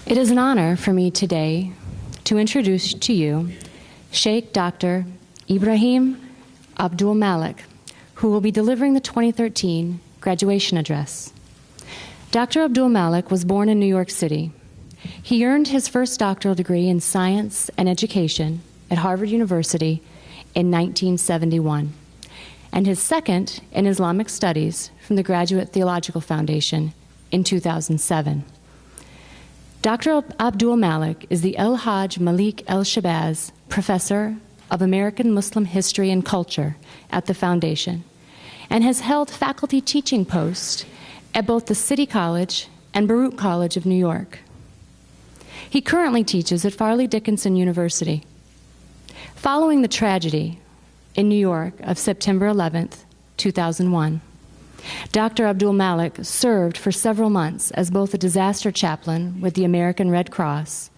It is an honor for me today to introduce to you Shaykh Dr. Ibrahim Abdul-Malik, who will be delivering the 2013 graduation address. Dr. Abdul-Malik was born in New York City. He earned his first doctoral degree in science and education at Harvard University in 1971, and his second in Islamic studies from the Graduate Theological Foundation in 2007. Dr. Abdul-Malik is the El-Hajj Malik El-Shabazz Professor of American Muslim History and Culture at the Foundation, and has held faculty teaching posts at both the City College and Baruch College of New York. He currently teaches at Farley Dickinson University. Following the tragedy in New York of September 11th, 2001, Dr. Abdul-Malik served for several months as both a disaster chaplain with the American Red Cross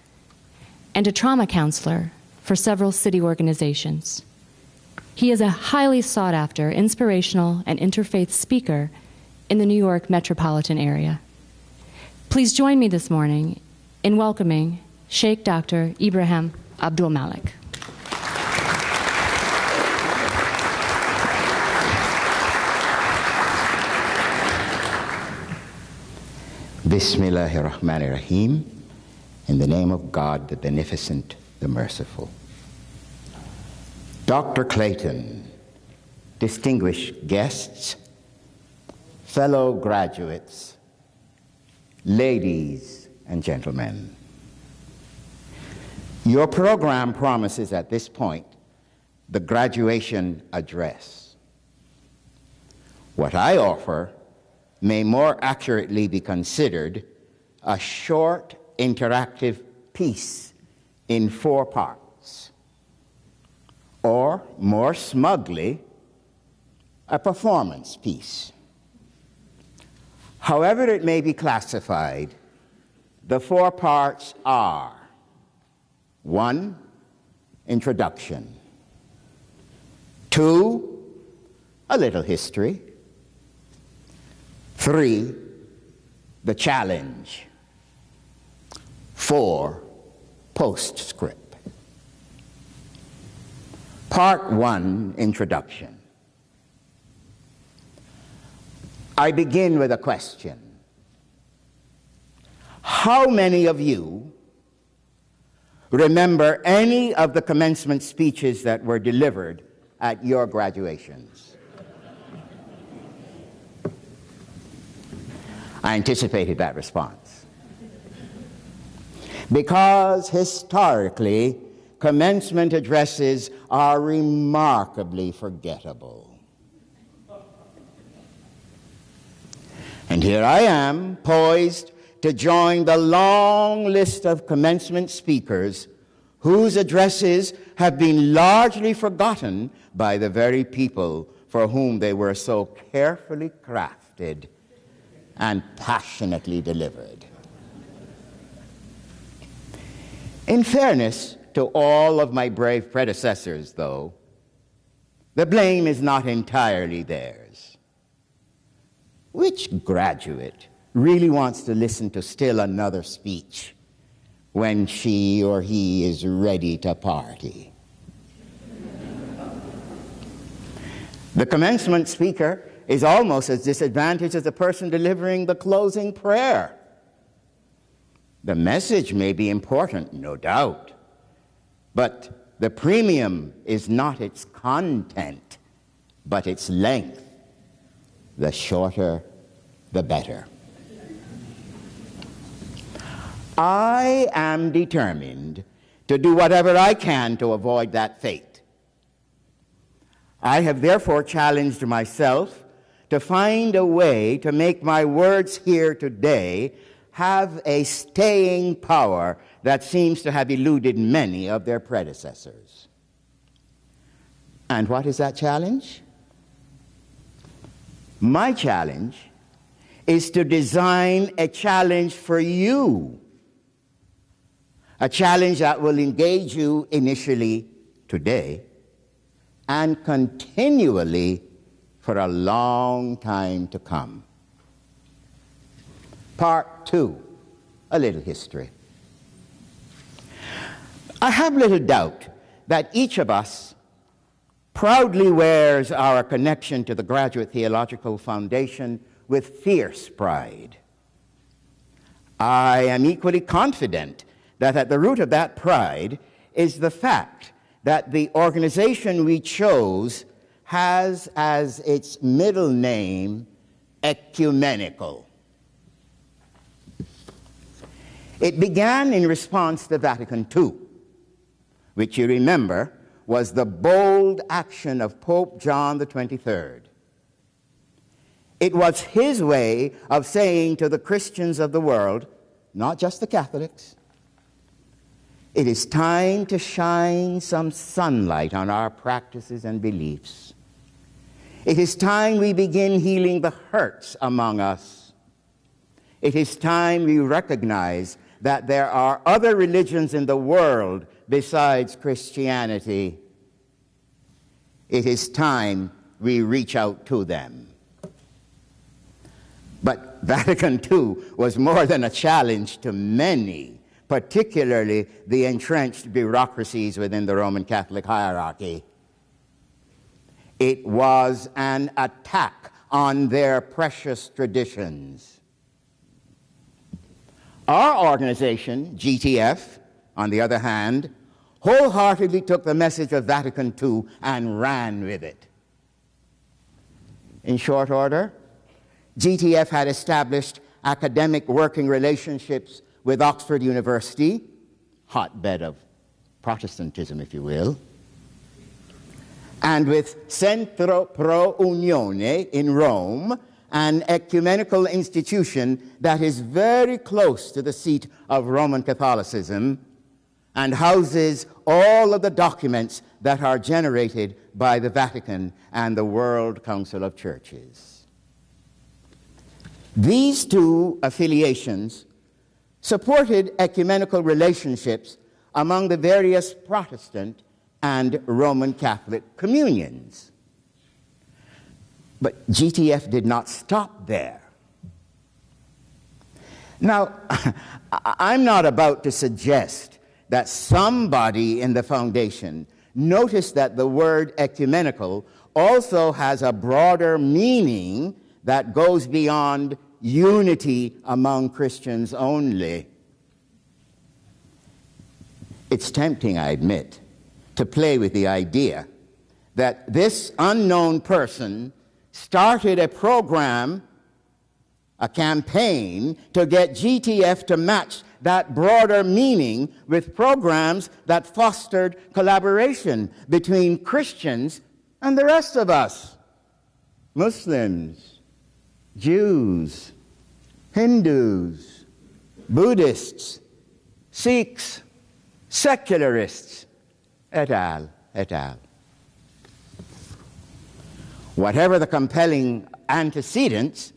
and a trauma counselor for several city organizations. He is a highly sought-after, inspirational, and interfaith speaker in the New York metropolitan area. Please join me this morning in welcoming Shaykh Dr. Ibrahim Abdul-Malik. Bismillahirrahmanirrahim. In the name of God, the Beneficent, the Merciful. Dr. Clayton, distinguished guests, fellow graduates, ladies and gentlemen, your program promises at this point the graduation address. What I offer may more accurately be considered a short interactive piece in 4 parts, or more smugly, a performance piece. However it may be classified, the 4 parts are: 1, introduction; 2, a little history; 3, the challenge; 4, postscript. Part 1, introduction. I begin with a question. How many of you remember any of the commencement speeches that were delivered at your graduations? I anticipated that response. Because historically, commencement addresses are remarkably forgettable. And here I am, poised to join the long list of commencement speakers whose addresses have been largely forgotten by the very people for whom they were so carefully crafted and passionately delivered. In fairness to all of my brave predecessors, though, the blame is not entirely theirs. Which graduate really wants to listen to still another speech when she or he is ready to party? The commencement speaker is almost as disadvantaged as the person delivering the closing prayer. The message may be important, no doubt, but the premium is not its content, but its length. The shorter, the better. I am determined to do whatever I can to avoid that fate. I have therefore challenged myself to find a way to make my words here today have a staying power that seems to have eluded many of their predecessors. And what is that challenge? My challenge is to design a challenge for you, a challenge that will engage you initially today and continually for a long time to come. Part 2, a little history. I have little doubt that each of us proudly wears our connection to the Graduate Theological Foundation with fierce pride. I am equally confident that at the root of that pride is the fact that the organization we chose has as its middle name ecumenical. It began in response to Vatican II, which you remember was the bold action of Pope John the 23rd. It was his way of saying to the Christians of the world, not just the Catholics, it is time to shine some sunlight on our practices and beliefs. It is time we begin healing the hurts among us. It is time we recognize that there are other religions in the world besides Christianity. It is time we reach out to them. But Vatican II was more than a challenge to many, particularly the entrenched bureaucracies within the Roman Catholic hierarchy. It was an attack on their precious traditions. Our organization, GTF, on the other hand, wholeheartedly took the message of Vatican II and ran with it. In short order, GTF had established academic working relationships with Oxford University, hotbed of Protestantism, if you will, and with Centro Pro Unione in Rome, an ecumenical institution that is very close to the seat of Roman Catholicism and houses all of the documents that are generated by the Vatican and the World Council of Churches. These two affiliations supported ecumenical relationships among the various Protestant and Roman Catholic communions. But GTF did not stop there. Now, I'm not about to suggest that somebody in the foundation noticed that the word ecumenical also has a broader meaning that goes beyond unity among Christians only. It's tempting, I admit, to play with the idea that this unknown person started a program, a campaign, to get GTF to match that broader meaning with programs that fostered collaboration between Christians and the rest of us. Muslims, Jews, Hindus, Buddhists, Sikhs, secularists, et al., et al. Whatever the compelling antecedents,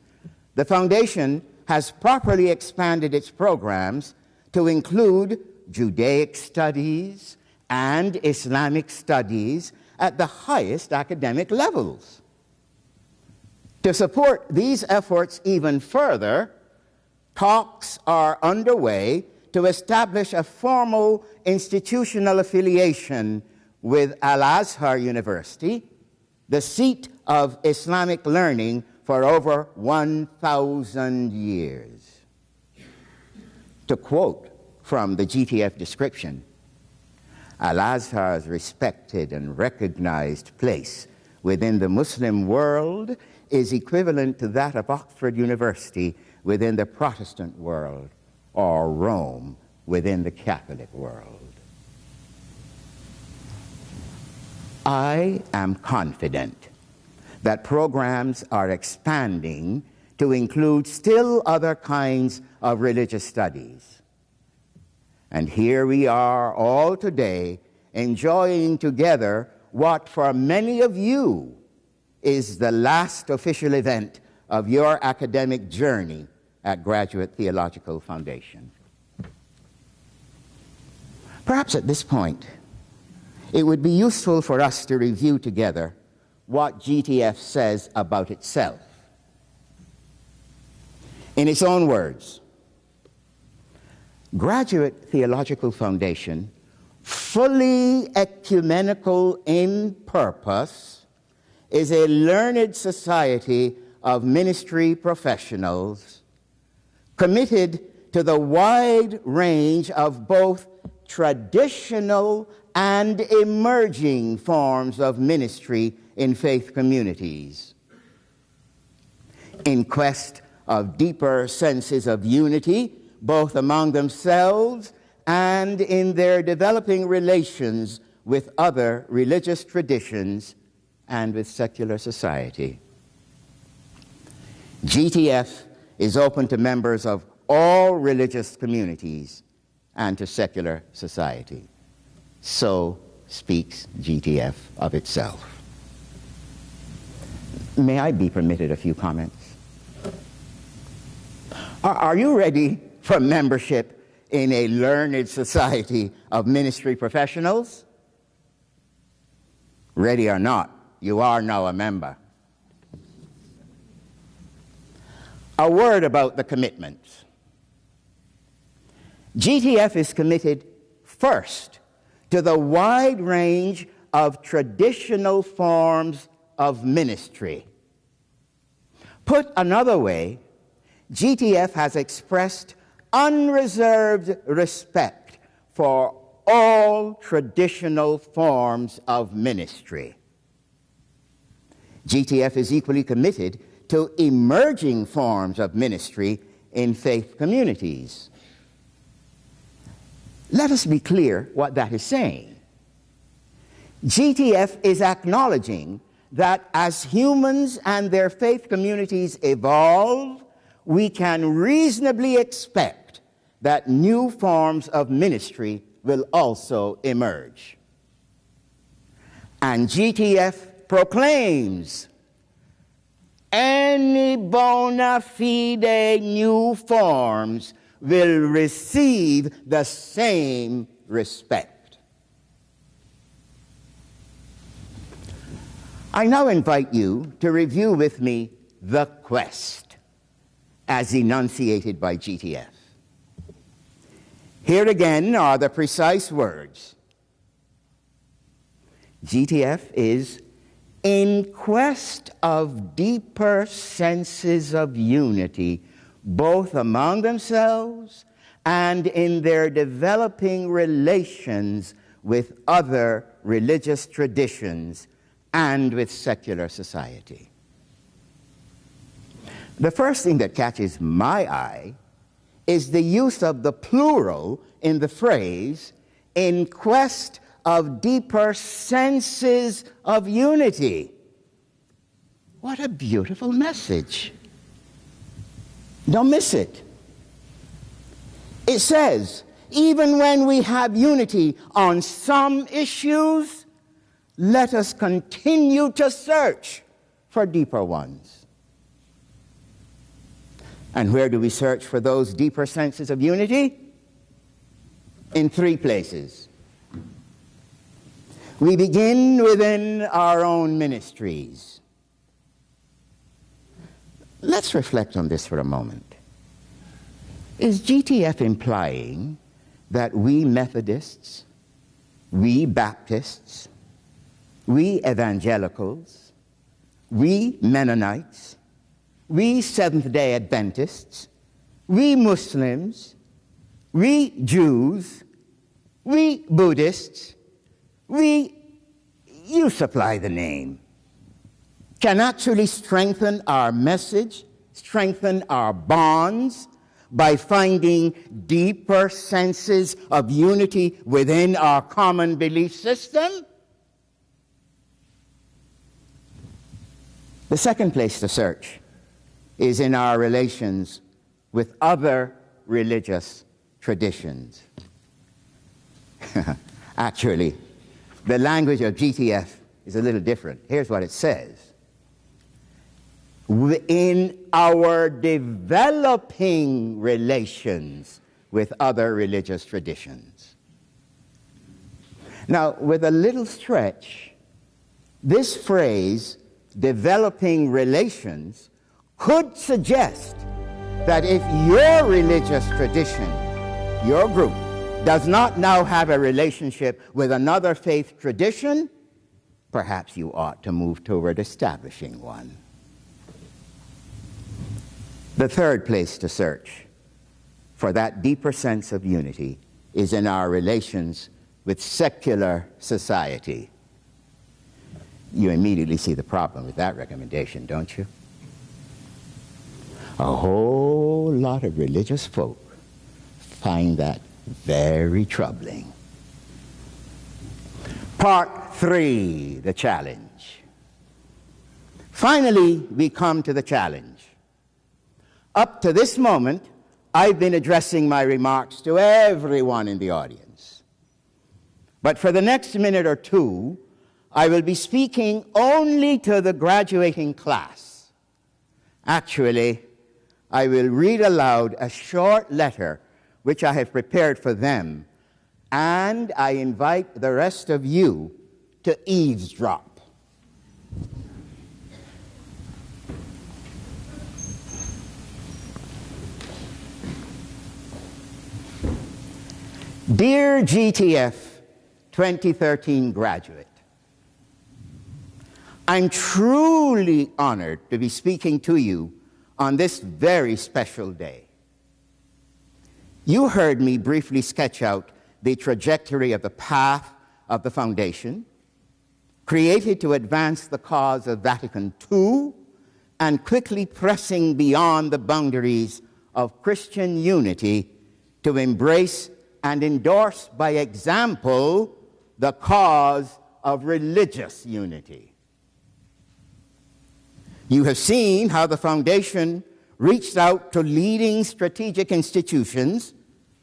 the Foundation has properly expanded its programs to include Judaic studies and Islamic studies at the highest academic levels. To support these efforts even further, talks are underway to establish a formal institutional affiliation with Al-Azhar University, the seat of Islamic learning for over 1,000 years. To quote from the GTF description, Al-Azhar's respected and recognized place within the Muslim world is equivalent to that of Oxford University within the Protestant world, or Rome within the Catholic world. I am confident that programs are expanding to include still other kinds of religious studies. And here we are all today enjoying together what for many of you is the last official event of your academic journey at Graduate Theological Foundation. Perhaps at this point, it would be useful for us to review together what GTF says about itself. In its own words, Graduate Theological Foundation fully ecumenical in purpose, is a learned society of ministry professionals committed to the wide range of both traditional and emerging forms of ministry in faith communities, in quest of deeper senses of unity, both among themselves and in their developing relations with other religious traditions and with secular society. GTF is open to members of all religious communities and to secular society. So speaks GTF of itself. May I be permitted a few comments? Are you ready for membership in a learned society of ministry professionals? Ready or not, you are now a member. A word about the commitments. GTF is committed first to the wide range of traditional forms of ministry. Put another way, GTF has expressed unreserved respect for all traditional forms of ministry. GTF is equally committed to emerging forms of ministry in faith communities. Let us be clear what that is saying. GTF is acknowledging that as humans and their faith communities evolve, we can reasonably expect that new forms of ministry will also emerge. And GTF proclaims any bona fide new forms will receive the same respect. I now invite you to review with me the quest as enunciated by GTF. Here again are the precise words. GTF is in quest of deeper senses of unity, both among themselves and in their developing relations with other religious traditions and with secular society. The first thing that catches my eye is the use of the plural in the phrase, in quest of deeper senses of unity. What a beautiful message. Don't miss it. It says, even when we have unity on some issues, let us continue to search for deeper ones. And where do we search for those deeper senses of unity? In three places. We begin within our own ministries. Let's reflect on this for a moment. Is GTF implying that we Methodists, we Baptists, we Evangelicals, we Mennonites, we Seventh-day Adventists, we Muslims, we Jews, we Buddhists, you supply the name, can actually strengthen our message, strengthen our bonds by finding deeper senses of unity within our common belief system? The second place to search is in our relations with other religious traditions. Actually, the language of GTF is a little different. Here's what it says. In our developing relations with other religious traditions. Now, with a little stretch, this phrase, developing relations, could suggest that if your religious tradition, your group, does not now have a relationship with another faith tradition, perhaps you ought to move toward establishing one. The third place to search for that deeper sense of unity is in our relations with secular society. You immediately see the problem with that recommendation, don't you? A whole lot of religious folk find that very troubling. Part 3, the challenge. Finally, we come to the challenge. Up to this moment, I've been addressing my remarks to everyone in the audience. But for the next minute or two, I will be speaking only to the graduating class. Actually, I will read aloud a short letter which I have prepared for them, and I invite the rest of you to eavesdrop. Dear GTF 2013 graduate, I'm truly honored to be speaking to you on this very special day. You heard me briefly sketch out the trajectory of the path of the foundation, created to advance the cause of Vatican II, and quickly pressing beyond the boundaries of Christian unity to embrace and endorse by example the cause of religious unity. You have seen how the foundation reached out to leading strategic institutions,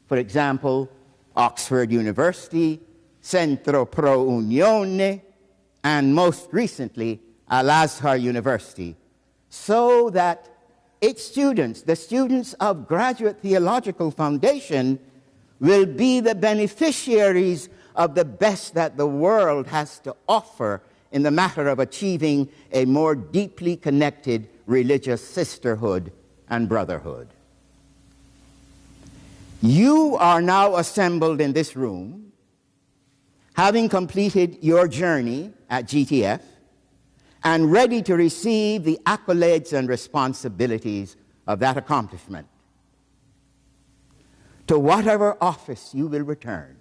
for example, Oxford University, Centro Pro Unione, and most recently, Al-Azhar University, so that its students, the students of Graduate Theological Foundation, will be the beneficiaries of the best that the world has to offer in the matter of achieving a more deeply connected religious sisterhood and brotherhood. You are now assembled in this room, having completed your journey at GTF and ready to receive the accolades and responsibilities of that accomplishment. To whatever office you will return,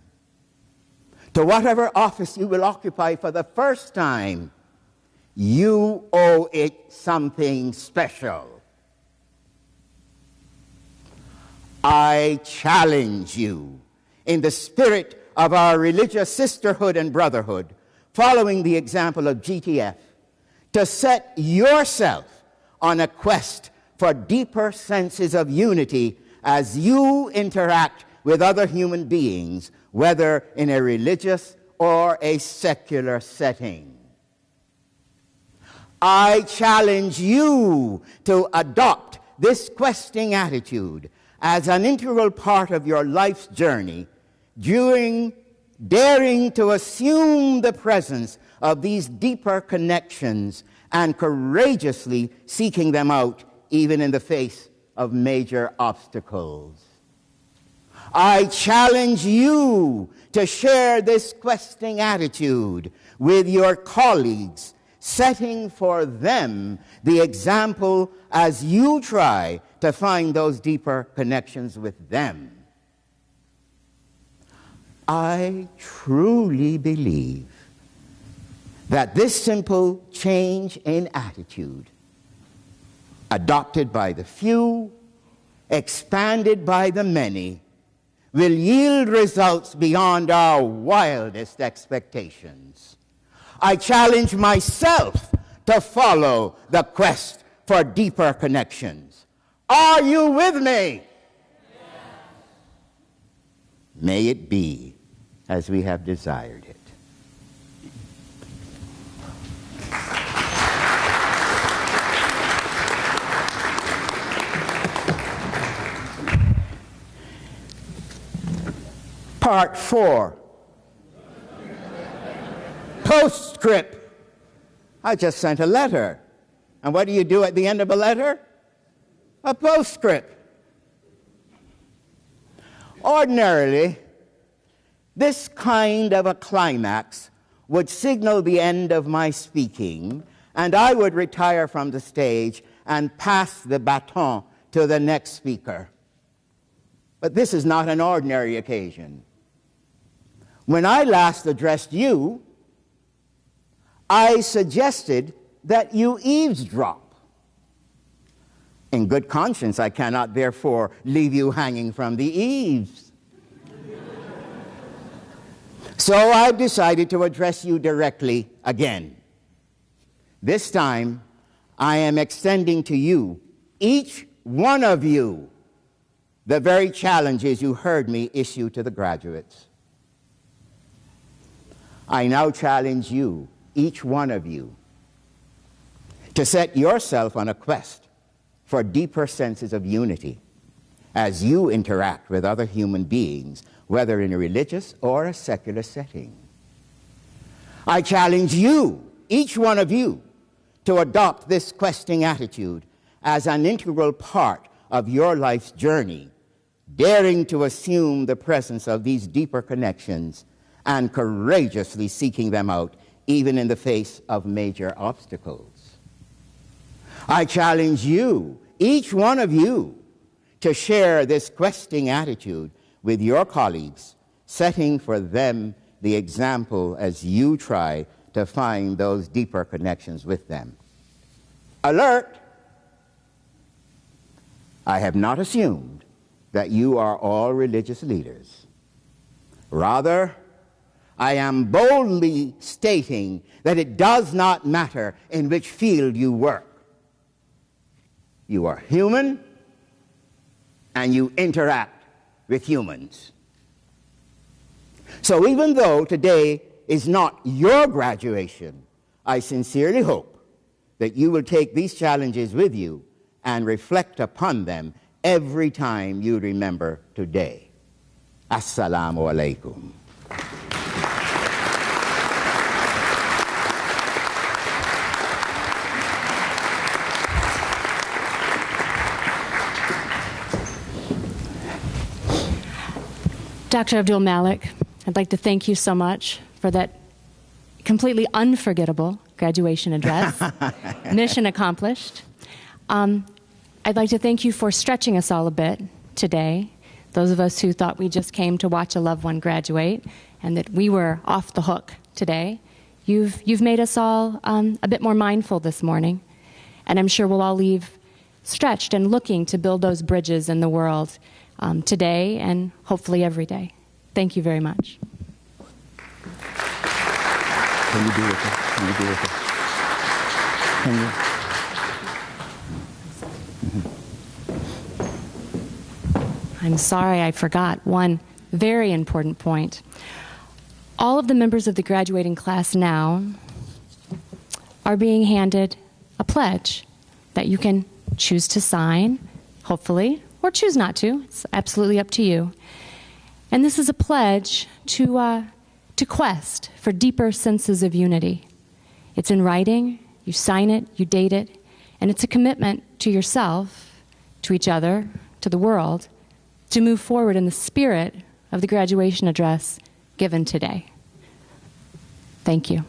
to whatever office you will occupy for the first time, you owe it something special. I challenge you, in the spirit of our religious sisterhood and brotherhood, following the example of GTF, to set yourself on a quest for deeper senses of unity as you interact with other human beings, whether in a religious or a secular setting. I challenge you to adopt this questing attitude as an integral part of your life's journey, during daring to assume the presence of these deeper connections and courageously seeking them out even in the face of major obstacles. I challenge you to share this questing attitude with your colleagues, setting for them the example as you try to find those deeper connections with them. I truly believe that this simple change in attitude, adopted by the few, expanded by the many, will yield results beyond our wildest expectations. I challenge myself to follow the quest for deeper connections. Are you with me? Yes. May it be as we have desired it. Part 4. Postscript. I just sent a letter. And what do you do at the end of a letter? A postscript. Ordinarily, This kind of a climax would signal the end of my speaking, and I would retire from the stage and pass the baton to the next speaker. But this is not an ordinary occasion. When I last addressed you, I suggested that you eavesdrop. In good conscience, I cannot therefore leave you hanging from the eaves. So I've decided to address you directly again. This time, I am extending to you, each one of you, the very challenges you heard me issue to the graduates. I now challenge you, each one of you, to set yourself on a quest for deeper senses of unity as you interact with other human beings, whether in a religious or a secular setting. I challenge you, each one of you, to adopt this questing attitude as an integral part of your life's journey, daring to assume the presence of these deeper connections and courageously seeking them out, even in the face of major obstacles. I challenge you, each one of you, to share this questing attitude with your colleagues, setting for them the example as you try to find those deeper connections with them. Alert! I have not assumed that you are all religious leaders. Rather, I am boldly stating that it does not matter in which field you work. You are human, and you interact with humans. So even though today is not your graduation, I sincerely hope that you will take these challenges with you and reflect upon them every time you remember today. Assalamu alaikum. Dr. Abdul-Malik, I'd like to thank you so much for that completely unforgettable graduation address. Mission accomplished. I'd like to thank you for stretching us all a bit today, those of us who thought we just came to watch a loved one graduate and that we were off the hook today. You've made us all a bit more mindful this morning, and I'm sure we'll all leave stretched and looking to build those bridges in the world today and hopefully every day. Thank you very much. Can you do it? Can you do it? Can you? I'm sorry, I forgot one very important point. All of the members of the graduating class now are being handed a pledge that you can choose to sign, hopefully, or choose not to. It's absolutely up to you. And this is a pledge to quest for deeper senses of unity. It's in writing, you sign it, you date it, and it's a commitment to yourself, to each other, to the world, to move forward in the spirit of the graduation address given today. Thank you.